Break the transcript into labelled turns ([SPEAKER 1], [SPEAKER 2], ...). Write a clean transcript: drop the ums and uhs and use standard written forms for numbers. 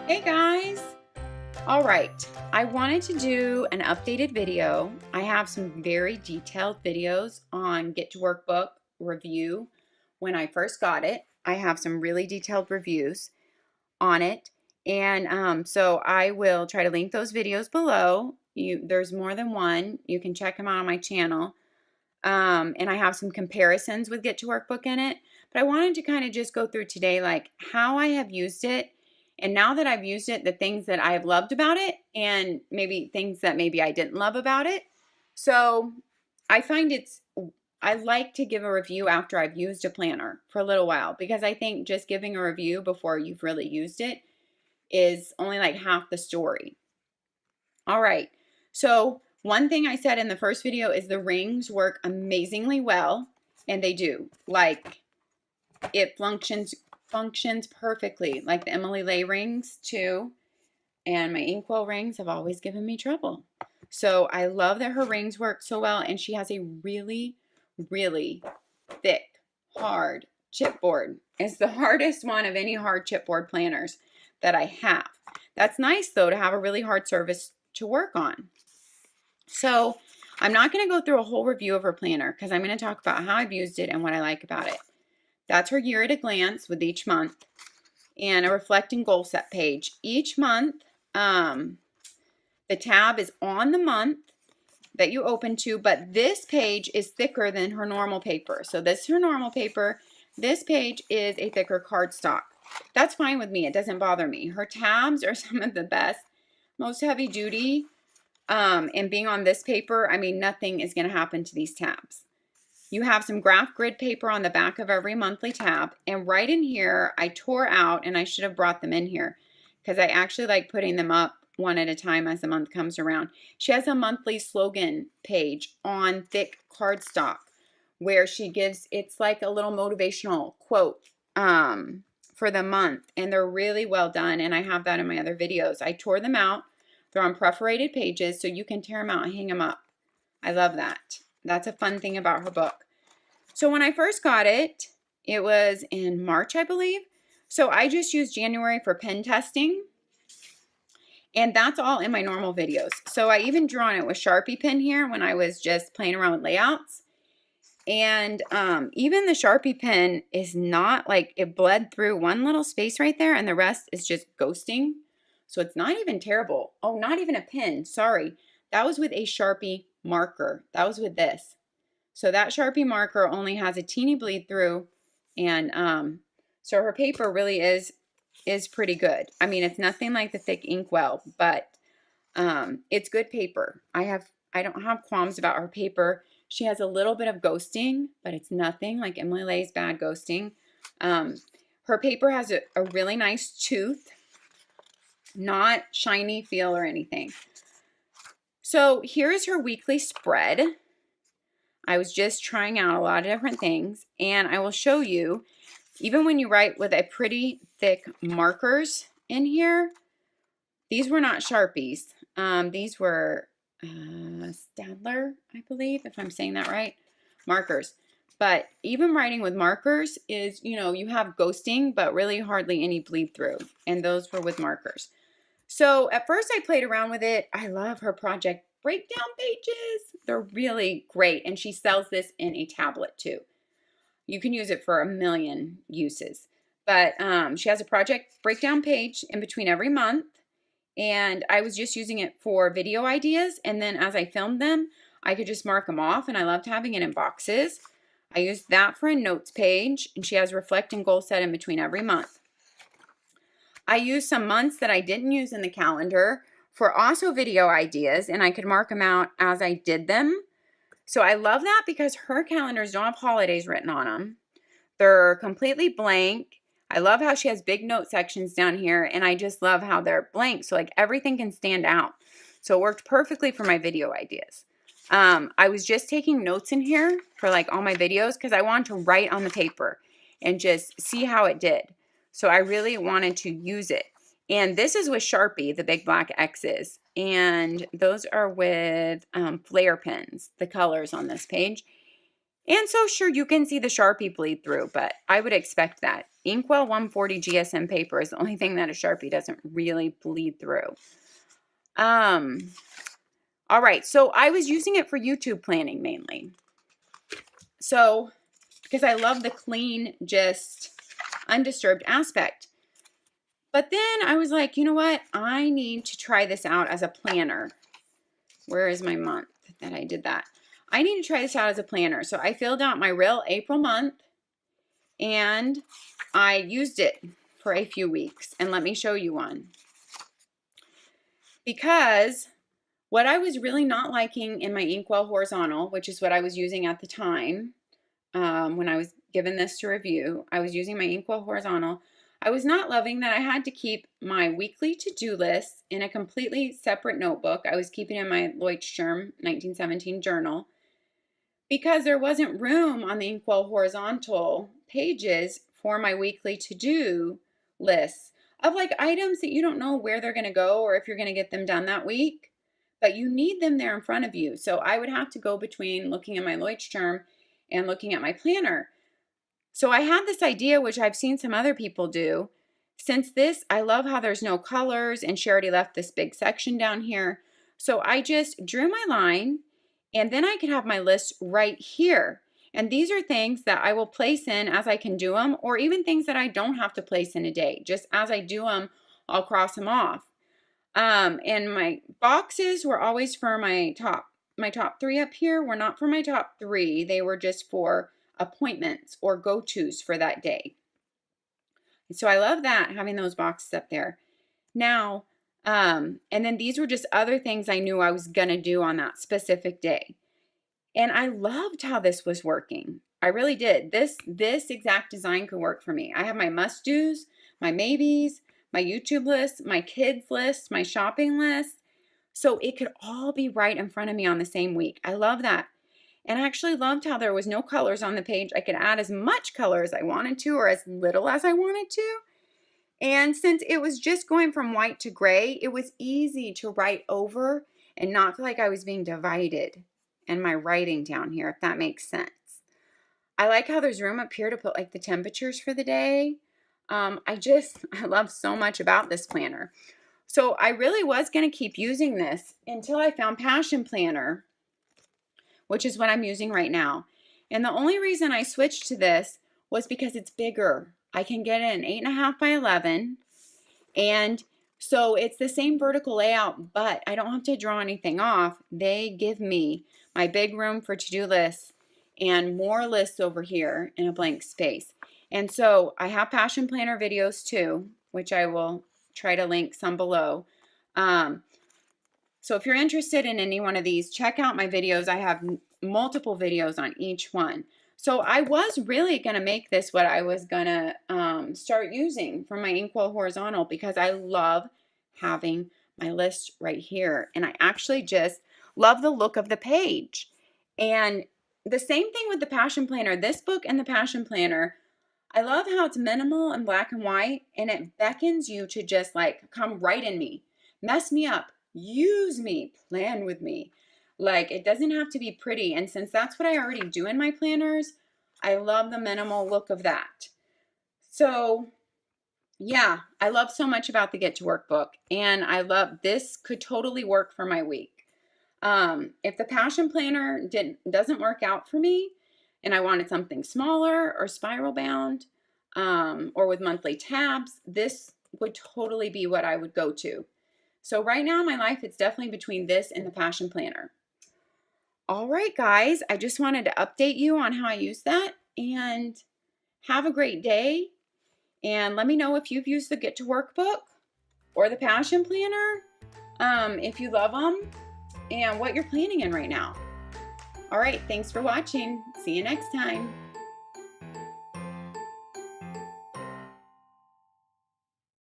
[SPEAKER 1] Hey guys! All right, I wanted to do an updated video. I have some very detailed videos on Get to Work book review when I first got it. I have some really detailed reviews on it, and so I will try to link those videos below. There's more than one. You can check them out on my channel. And I have some comparisons with Get to Work book in it. But I wanted to kind of just go through today like how I have used it. And now that I've used it, the things that I have loved about it and maybe things that maybe I didn't love about it. So I find I like to give a review after I've used a planner for a little while because I think just giving a review before you've really used it is only like half the story. All right, so one thing I said in the first video is the rings work amazingly well, and they do. Like, it functions perfectly, like the Emily Lay rings too, and my inkwell rings have always given me trouble. So I love that her rings work so well, and she has a really, really thick, hard chipboard. It's the hardest one of any hard chipboard planners that I have. That's nice though to have a really hard surface to work on. So I'm not going to go through a whole review of her planner because I'm going to talk about how I've used it and what I like about it. That's her year at a glance with each month and a reflecting goal set page. Each month, the tab is on the month that you open to, but this page is thicker than her normal paper. So this is her normal paper. This page is a thicker cardstock. That's fine with me. It doesn't bother me. Her tabs are some of the best, most heavy duty. And being on this paper, I mean, nothing is going to happen to these tabs. You have some graph grid paper on the back of every monthly tab. And right in here, I tore out, and I should have brought them in here because I actually like putting them up one at a time as the month comes around. She has a monthly slogan page on thick cardstock where she gives, it's like a little motivational quote for the month. And they're really well done. And I have that in my other videos. I tore them out. They're on perforated pages, so you can tear them out and hang them up. I love that. That's a fun thing about her book. So when I first got it, it was in March, I believe. So I just used January for pen testing. And that's all in my normal videos. So I even drew on it with Sharpie pen here when I was just playing around with layouts. And even the Sharpie pen is not like, it bled through one little space right there and the rest is just ghosting. So it's not even terrible. Oh, not even a pen. Sorry. That was with a Sharpie marker. That was with this. So that Sharpie marker only has a teeny bleed through. And so her paper really is pretty good. I mean, it's nothing like the thick inkwell, but it's good paper. I don't have qualms about her paper. She has a little bit of ghosting, but it's nothing like Emily Lay's bad ghosting. Her paper has a really nice tooth. Not shiny feel or anything. So here's her weekly spread. I was just trying out a lot of different things, and I will show you, even when you write with a pretty thick markers in here, these were not Sharpies. These were Stadler, I believe, if I'm saying that right, markers. But even writing with markers is, you know, you have ghosting, but really hardly any bleed through, and those were with markers. So at first I played around with it. I love her project breakdown pages. They're really great. And she sells this in a tablet too. You can use it for a million uses. But she has a project breakdown page in between every month. And I was just using it for video ideas. And then as I filmed them, I could just mark them off. And I loved having it in boxes. I used that for a notes page. And she has reflect and goal set in between every month. I used some months that I didn't use in the calendar for also video ideas, and I could mark them out as I did them. So I love that because her calendars don't have holidays written on them. They're completely blank. I love how she has big note sections down here, and I just love how they're blank, so like everything can stand out. So it worked perfectly for my video ideas. I was just taking notes in here for like all my videos because I wanted to write on the paper and just see how it did. So I really wanted to use it. And this is with Sharpie, the big black X's. And those are with flare pens, the colors on this page. And so sure, you can see the Sharpie bleed through, but I would expect that. Inkwell 140 GSM paper is the only thing that a Sharpie doesn't really bleed through. All right, so I was using it for YouTube planning mainly. So, because I love the clean, just undisturbed aspect. But then I was like, you know what? I need to try this out as a planner. Where is my month that I did that? I need to try this out as a planner. So I filled out my real April month and I used it for a few weeks. And let me show you one. Because what I was really not liking in my Inkwell horizontal, which is what I was using at the time when I was given this to review, I was using my Inkwell horizontal. I was not loving that I had to keep my weekly to-do list in a completely separate notebook. I was keeping in my Leuchtturm 1917 journal because there wasn't room on the Inkwell horizontal pages for my weekly to-do lists of like items that you don't know where they're going to go or if you're going to get them done that week, but you need them there in front of you. So I would have to go between looking at my Leuchtturm and looking at my planner. So I had this idea, which I've seen some other people do. Since this, I love how there's no colors and she already left this big section down here. So I just drew my line and then I could have my list right here. And these are things that I will place in as I can do them, or even things that I don't have to place in a day. Just as I do them, I'll cross them off. And my boxes were always for my top 3 up here were not for my top 3. They were just for appointments or go-tos for that day. So I love that, having those boxes up there. Now, and then these were just other things I knew I was going to do on that specific day. And I loved how this was working. I really did. This exact design could work for me. I have my must-dos, my maybes, my YouTube list, my kids list, my shopping list. So it could all be right in front of me on the same week. I love that. And I actually loved how there was no colors on the page. I could add as much color as I wanted to or as little as I wanted to. And since it was just going from white to gray, it was easy to write over and not feel like I was being divided in my writing down here, if that makes sense. I like how there's room up here to put like the temperatures for the day. I love so much about this planner. So I really was going to keep using this until I found Passion Planner, which is what I'm using right now. And the only reason I switched to this was because it's bigger. I can get it in 8.5 by 11. And so it's the same vertical layout, but I don't have to draw anything off. They give me my big room for to-do lists and more lists over here in a blank space. And so I have Passion Planner videos too, which I will try to link some below. So if you're interested in any one of these, check out my videos. I have multiple videos on each one. So I was really going to make this what I was going to start using for my Inkwell horizontal because I love having my list right here. And I actually just love the look of the page. And the same thing with the Passion Planner. This book and the Passion Planner, I love how it's minimal and black and white, and it beckons you to just like come right in me, mess me up, use me, plan with me. Like it doesn't have to be pretty. And since that's what I already do in my planners, I love the minimal look of that. So yeah, I love so much about the Get to Work book, and I love this could totally work for my week. If the Passion Planner doesn't work out for me and I wanted something smaller or spiral bound or with monthly tabs, this would totally be what I would go to. So right now in my life, it's definitely between this and the Passion Planner. All right, guys, I just wanted to update you on how I use that, and have a great day. And let me know if you've used the Get to Work book or the Passion Planner, if you love them, and what you're planning in right now. All right, thanks for watching. See you next time.